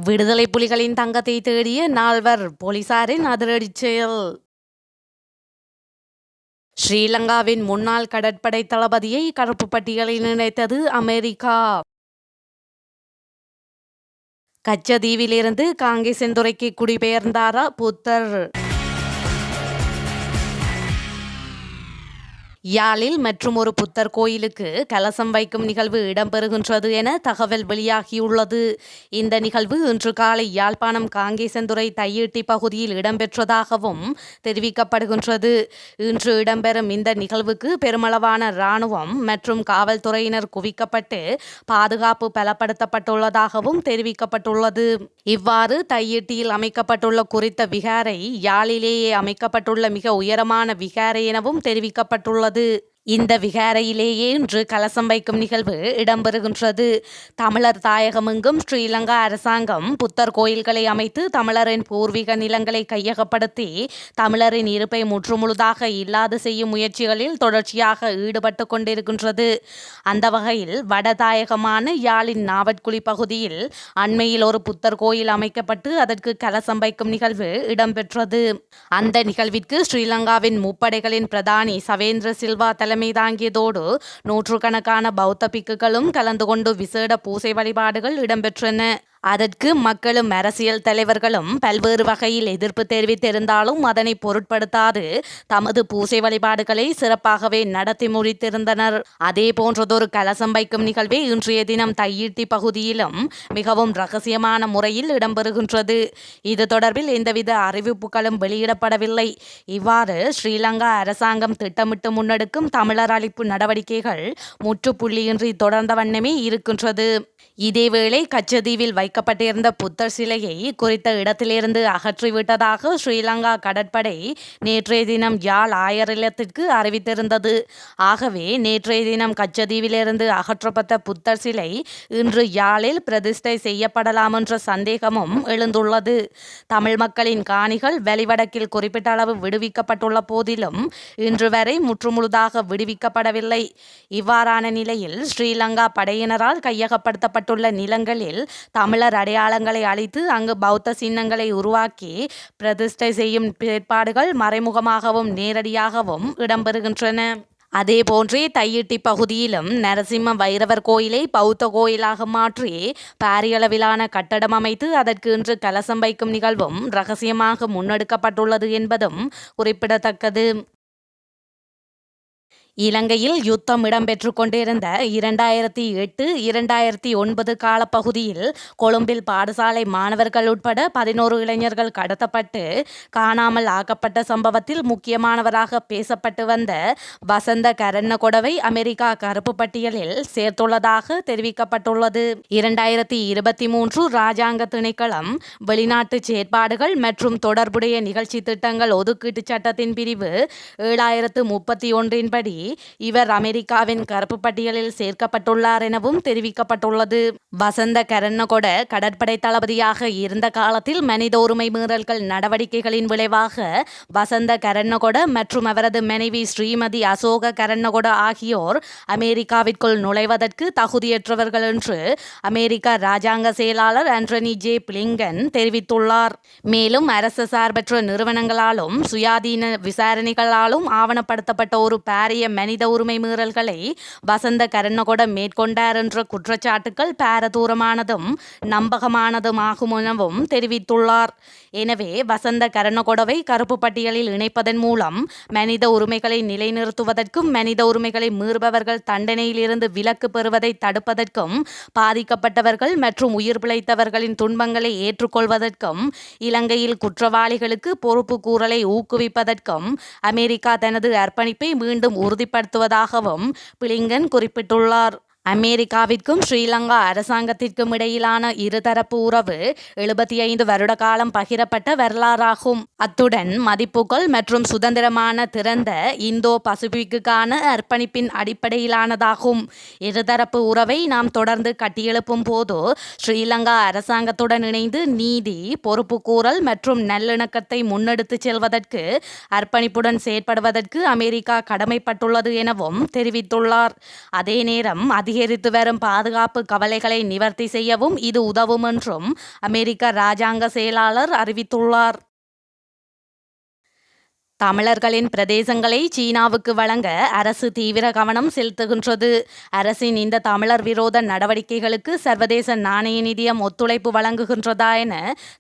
விடுதலை புலிகளின் தங்கத்தை தேடிய நால்வர் போலீசாரின் அதிரடிச் செயல். ஸ்ரீலங்காவின் முன்னாள் கடற்படை தளபதியை கருப்பு பட்டியலில் இணைத்தது அமெரிக்கா. கச்சதீவிலிருந்து காங்கேசன்துறைக்கு குடிபெயர்ந்தாரா புத்தர்? யாழில் மற்றும் ஒரு புத்தர் கோயிலுக்கு கலசம் வைக்கும் நிகழ்வு இடம்பெறுகின்றது என தகவல் வெளியாகியுள்ளது. இந்த நிகழ்வு இன்று காலை யாழ்ப்பாணம் காங்கேசன்துறை தையிட்டி பகுதியில் இடம்பெற்றதாகவும் தெரிவிக்கப்படுகின்றது. இன்று இடம்பெறும் இந்த நிகழ்வுக்கு பெருமளவான இராணுவம் மற்றும் காவல்துறையினர் குவிக்கப்பட்டு பாதுகாப்பு பலப்படுத்தப்பட்டுள்ளதாகவும் தெரிவிக்கப்பட்டுள்ளது. இவ்வாறு தையிட்டியில் அமைக்கப்பட்டுள்ள குறித்த விகாரை யாழிலேயே அமைக்கப்பட்டுள்ள மிக உயரமான விகாரை எனவும் தெரிவிக்கப்பட்டுள்ளது. இந்த விகாரையிலேயே இன்று கலசம் வைக்கும் நிகழ்வு இடம்பெறுகின்றது. தமிழர் தாயகமெங்கும் ஸ்ரீலங்கா அரசாங்கம் புத்தர் கோயில்களை அமைத்து தமிழரின் பூர்வீக நிலங்களை கையகப்படுத்தி தமிழரின் இருப்பை முற்றுமுழுதாக இல்லாது செய்யும் முயற்சிகளில் தொடர்ச்சியாக ஈடுபட்டு கொண்டிருக்கின்றது. அந்த வகையில் வடதாயகமான யாழின் நாவட்குழி பகுதியில் அண்மையில் ஒரு புத்தர் கோயில் அமைக்கப்பட்டு அதற்கு கலசம் வைக்கும் நிகழ்வு இடம்பெற்றது. அந்த நிகழ்விற்கு ஸ்ரீலங்காவின் முப்படைகளின் பிரதானி சவேந்திர சில்வா தலைமை தாங்கியதோடு நூற்றுக்கணக்கான பௌத்த பிக்குகளும் கலந்து கொண்டு விசேட பூசை வழிபாடுகள் இடம்பெற்றன. அதற்கு மக்களும் அரசியல் தலைவர்களும் பல்வேறு வகையில் எதிர்ப்பு தெரிவித்திருந்தாலும் அதனை பொருட்படுத்தாது தமது பூசை வழிபாடுகளை சிறப்பாகவே நடத்தி முடித்திருந்தனர். அதே போன்றதொரு கலசம் வைக்கும் நிகழ்வே இன்றைய தினம் தையிட்டி பகுதியிலும் மிகவும் ரகசியமான முறையில் இடம்பெறுகின்றது. இது தொடர்பில் எந்தவித அறிவிப்புகளும் வெளியிடப்படவில்லை. இவ்வாறு ஸ்ரீலங்கா அரசாங்கம் திட்டமிட்டு முன்னெடுக்கும் தமிழர் அழிப்பு நடவடிக்கைகள் முற்றுப்புள்ளியின்றி தொடர்ந்த வண்ணமே இருக்கின்றது. இதேவேளை கச்சதீவில் வைக்கப்பட்டிருந்த புத்தர் சிலையை குறித்த இடத்திலிருந்து அகற்றிவிட்டதாக ஸ்ரீலங்கா கடற்படை நேற்றைய தினம் யாழ் ஆயர் இல்லத்திற்கு அறிவித்திருந்தது. ஆகவே நேற்றைய தினம் கச்சதீவிலிருந்து அகற்றப்பட்ட புத்தர் சிலை இன்று யாழில் பிரதிஷ்டை செய்யப்படலாம் என்ற சந்தேகமும் எழுந்துள்ளது. தமிழ் மக்களின் காணிகள் வெளிவடக்கில் குறிப்பிட்ட அளவு விடுவிக்கப்பட்டுள்ள போதிலும் இன்று வரை முற்றுமுழுதாக விடுவிக்கப்படவில்லை. இவ்வாறான நிலையில் ஸ்ரீலங்கா படையினரால் கையகப்படுத்தப்பட்டுள்ள நிலங்களில் தமிழர் அடையாளங்களை அழித்து அங்கு பௌத்த சின்னங்களை உருவாக்கி பிரதிஷ்டை செய்யும் ஏற்பாடுகள் மறைமுகமாகவும் நேரடியாகவும் இடம்பெறுகின்றன. அதேபோன்றே தையிட்டி பகுதியிலும் நரசிம்ம வைரவர் கோயிலை பௌத்த கோயிலாக மாற்றி பாரியளவிலான கட்டடம் அமைத்து அதற்கு இன்று கலசம் வைக்கும் நிகழ்வும் இரகசியமாக முன்னெடுக்கப்பட்டுள்ளது என்பதும் குறிப்பிடத்தக்கது. இலங்கையில் யுத்தம் இடம்பெற்று கொண்டிருந்த 2008-2009 காலப்பகுதியில் கொழும்பில் பாடசாலை மாணவர்கள் உட்பட 11 இளைஞர்கள் கடத்தப்பட்டு காணாமல் ஆக்கப்பட்ட சம்பவத்தில் முக்கியமானவராக பேசப்பட்டு வந்த வசந்த கரன்னகொடவை அமெரிக்கா கருப்பு பட்டியலில் சேர்த்துள்ளதாக தெரிவிக்கப்பட்டுள்ளது. 2023 இராஜாங்க திணைக்களம் வெளிநாட்டு செயற்பாடுகள் மற்றும் தொடர்புடைய நிகழ்ச்சி திட்டங்கள் ஒதுக்கீட்டு சட்டத்தின் பிரிவு 7031 படி இவர் அமெரிக்காவின் கருப்பு பட்டியலில் சேர்க்கப்பட்டுள்ளார் எனவும் தெரிவிக்கப்பட்டுள்ளது. வசந்த கரன்னகொட கடற்படை தளபதியாக இருந்த காலத்தில் மனித உரிமை மீறல்கள் நடவடிக்கைகளின் விளைவாக வசந்த கரன்னகொட மற்றும் அவரது மனைவி ஸ்ரீமதி அசோக கரன்னகொட ஆகியோர் அமெரிக்காவிற்குள் நுழைவதற்கு தகுதியற்றவர்கள் என்று அமெரிக்க இராஜாங்க செயலாளர் ஆண்டனி ஜே பிளிங்கன் தெரிவித்துள்ளார். மேலும் அரசு சார்பற்ற நிறுவனங்களாலும் சுயாதீன விசாரணைகளாலும் ஆவணப்படுத்தப்பட்ட ஒரு பாரிய மனித உரிமை மீறல்களை வசந்த கரன்னகொட மேற்கொண்டார் என்ற குற்றச்சாட்டுக்கள் பாரதூரமானதும் நம்பகமானதுமாகும் எனவும் தெரிவித்துள்ளார். எனவே வசந்த கரன்னகொடவை கருப்பு பட்டியலில் இணைப்பதன் மூலம் மனித உரிமைகளை நிலைநிறுத்துவதற்கும் மனித உரிமைகளை மீறுபவர்கள் தண்டனையிலிருந்து விலக்கு பெறுவதை தடுப்பதற்கும் பாதிக்கப்பட்டவர்கள் மற்றும் உயிர் பிழைத்தவர்களின் துன்பங்களை ஏற்றுக்கொள்வதற்கும் இலங்கையில் குற்றவாளிகளுக்கு பொறுப்பு கூறலை ஊக்குவிப்பதற்கும் அமெரிக்கா தனது அர்ப்பணிப்பை மீண்டும் உறுதிப்படுத்துவதாகவும் பிளிங்கன் குறிப்பிட்டுள்ளார். அமெரிக்காவிற்கும் ஸ்ரீலங்கா அரசாங்கத்திற்கும் இடையிலான இருதரப்பு உறவு 75 வருட காலம் பகிரப்பட்ட வரலாறாகும். அத்துடன் மதிப்புகள் மற்றும் சுதந்திரமான திறந்த இந்தோ பசிபிக்குக்கான அர்ப்பணிப்பின் அடிப்படையிலானதாகும். இருதரப்பு உறவை நாம் தொடர்ந்து கட்டியெழுப்பும் போது ஸ்ரீலங்கா அரசாங்கத்துடன் இணைந்து நீதி, பொறுப்புக்கூறல் மற்றும் நல்லிணக்கத்தை முன்னெடுத்து செல்வதற்கு அர்ப்பணிப்புடன் செயற்படுவதற்கு அமெரிக்கா கடமைப்பட்டுள்ளது எனவும் தெரிவித்துள்ளார். அதே நேரம் அதிகரித்து வரும் பாதுகாப்பு கவலைகளை நிவர்த்தி செய்யவும் இது உதவும் என்றும் அமெரிக்க இராஜாங்க செயலாளர் அறிவித்துள்ளார். தமிழர்களின் பிரதேசங்களை சீனாவுக்கு வழங்க அரசு தீவிர கவனம் செலுத்துகின்றது. அரசின் இந்த தமிழர் விரோத நடவடிக்கைகளுக்கு சர்வதேச நாணய நிதியம் ஒத்துழைப்பு வழங்குகின்றதா என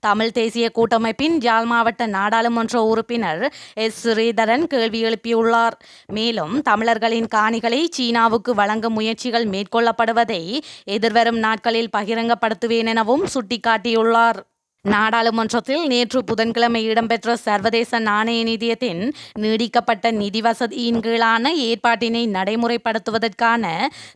தமிழ் தேசிய கூட்டமைப்பின் யாழ் மாவட்ட நாடாளுமன்ற உறுப்பினர் எஸ். ஸ்ரீதரன் கேள்வி எழுப்பியுள்ளார். மேலும் தமிழர்களின் காணிகளை சீனாவுக்கு வழங்கும் முயற்சிகள் மேற்கொள்ளப்படுவதை எதிர்வரும் நாட்களில் பகிரங்கப்படுத்துவேன் எனவும் சுட்டிக்காட்டியுள்ளார். நாடாளுமன்றத்தில் நேற்று புதன்கிழமை இடம்பெற்ற சர்வதேச நாணய நிதியத்தின் நீடிக்கப்பட்ட நிதி வசதியின் கீழான ஏற்பாட்டினை நடைமுறைப்படுத்துவதற்கான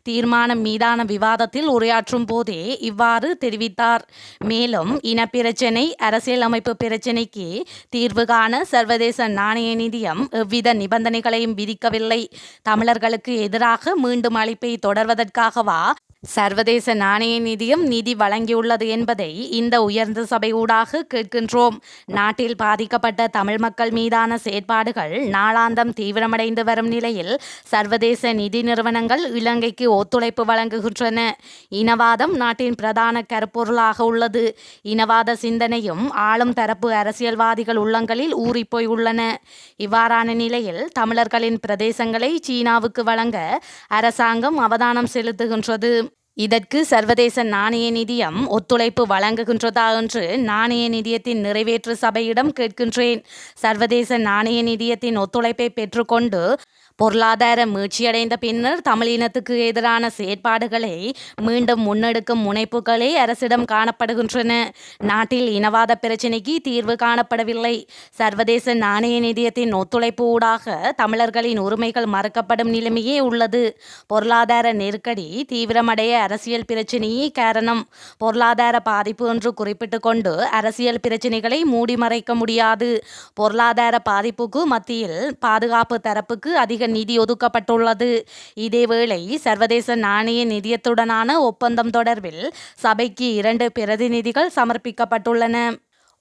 தீர்மானம் மீதான விவாதத்தில் உரையாற்றும் போதே இவ்வாறு தெரிவித்தார். மேலும் இனப்பிரச்சினை, அரசியலமைப்பு பிரச்சினைக்கு தீர்வு காண சர்வதேச நாணய நிதியம் எவ்வித நிபந்தனைகளையும் விதிக்கவில்லை. தமிழர்களுக்கு எதிராக மீண்டும் அளிப்பை தொடர்வதற்காகவா சர்வதேச நாணய நிதியம் நிதி வழங்கியுள்ளது என்பதை இந்த உயர்ந்த சபை ஊடாக கேட்கின்றோம். நாட்டில் பாதிக்கப்பட்ட தமிழ் மக்கள் மீதான செயற்பாடுகள் நாளாந்தம் தீவிரமடைந்து வரும் நிலையில் சர்வதேச நிதி நிறுவனங்கள் இலங்கைக்கு ஒத்துழைப்பு வழங்குகின்றன. இனவாதம் நாட்டின் பிரதான கருப்பொருளாக உள்ளது. இனவாத சிந்தனையும் ஆளும் தரப்பு அரசியல்வாதிகள் உள்ளங்களில் ஊறிப்போய் உள்ளன. இவ்வாறான நிலையில் தமிழர்களின் பிரதேசங்களை சீனாவுக்கு வழங்க அரசாங்கம் அவதானம் செலுத்துகின்றது. இதற்கு சர்வதேச நாணய நிதியம் ஒத்துழைப்பு வழங்குகின்றதா என்று நாணய நிதியத்தின் நிறைவேற்று சபையிடம் கேட்கின்றேன். சர்வதேச நாணய நிதியத்தின் ஒத்துழைப்பை பெற்றுக்கொண்டு பொருளாதார மீட்சியடைந்த பின்னர் தமிழினத்துக்கு எதிரான செயற்பாடுகளை மீண்டும் முன்னெடுக்கும் முனைப்புகளே அரசிடம் காணப்படுகின்றன. நாட்டில் இனவாத பிரச்சினைக்கு தீர்வு காணப்படவில்லை. சர்வதேச நாணய நிதியத்தின் ஒத்துழைப்பு ஊடாக தமிழர்களின் உரிமைகள் மறுக்கப்படும் நிலைமையே உள்ளது. பொருளாதார நெருக்கடி தீவிரமடைய அரசியல் பிரச்சினையே காரணம். பொருளாதார பாதிப்பு என்று குறிப்பிட்டு கொண்டு அரசியல் பிரச்சினைகளை மூடி மறைக்க முடியாது. பொருளாதார பாதிப்புக்கு மத்தியில் பாதுகாப்பு தரப்புக்கு அதிக நிதி ஒதுக்கப்பட்டுள்ளது. இதேவேளை சர்வதேச நாணய நிதியத்துடனான ஒப்பந்தம் தொடர்பில் சபைக்கு 2 பிரதிநிதிகள் சமர்ப்பிக்கப்பட்டுள்ளன.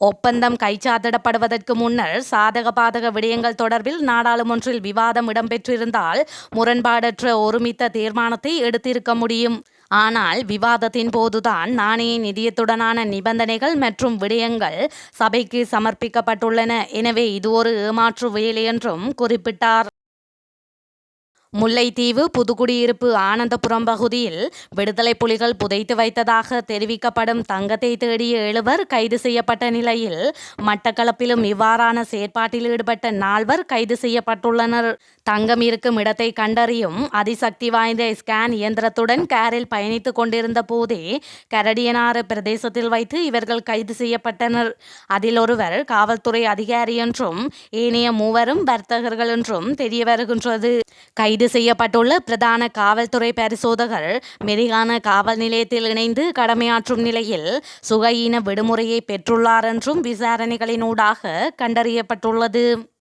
ஒப்பந்தம் கைச்சாத்திடப்படுவதற்கு முன்னர் சாதக பாதக விடயங்கள் தொடர்பில் நாடாளுமன்றில் விவாதம் இடம்பெற்றிருந்தால் முரண்பாடற்ற ஒருமித்த தீர்மானத்தை எடுத்திருக்க முடியும். ஆனால் விவாதத்தின் போதுதான் நாணய நிதியத்துடனான நிபந்தனைகள் மற்றும் விடயங்கள் சபைக்கு சமர்ப்பிக்கப்பட்டுள்ளன. எனவே இது ஒரு ஏமாற்று வேலை என்றும் குறிப்பிட்டார். முல்லைத்தீவு புதுக்குடியிருப்பு ஆனந்தபுரம் பகுதியில் விடுதலை புலிகள் புதைத்து வைத்ததாக தெரிவிக்கப்படும் தங்கத்தை தேடிய 7 கைது செய்யப்பட்ட நிலையில் மட்டக்களப்பிலும் இவ்வாறான செயற்பாட்டில் ஈடுபட்ட 4 கைது செய்யப்பட்டுள்ளனர். தங்கம் இருக்கும் இடத்தை கண்டறியும் அதிசக்தி வாய்ந்த ஸ்கேன் இயந்திரத்துடன் காரில் பயணித்துக் கொண்டிருந்த போதே கரடியனாறு பிரதேசத்தில் வைத்து இவர்கள் கைது செய்யப்பட்டனர். அதில் ஒருவர் காவல்துறை அதிகாரி என்றும் ஏனைய 3 வர்த்தகர்கள் என்றும் தெரிய வருகின்றது. கைது செய்யப்பட்டுள்ள பிரதான காவல்துறை பரிசோதகர் மெரிகான காவல் நிலையத்தில் இணைந்து கடமையாற்றும் நிலையில் சுகயீன விடுமுறையை பெற்றுள்ளார் என்றும் விசாரணைகளினூடாக கண்டறியப்பட்டுள்ளது.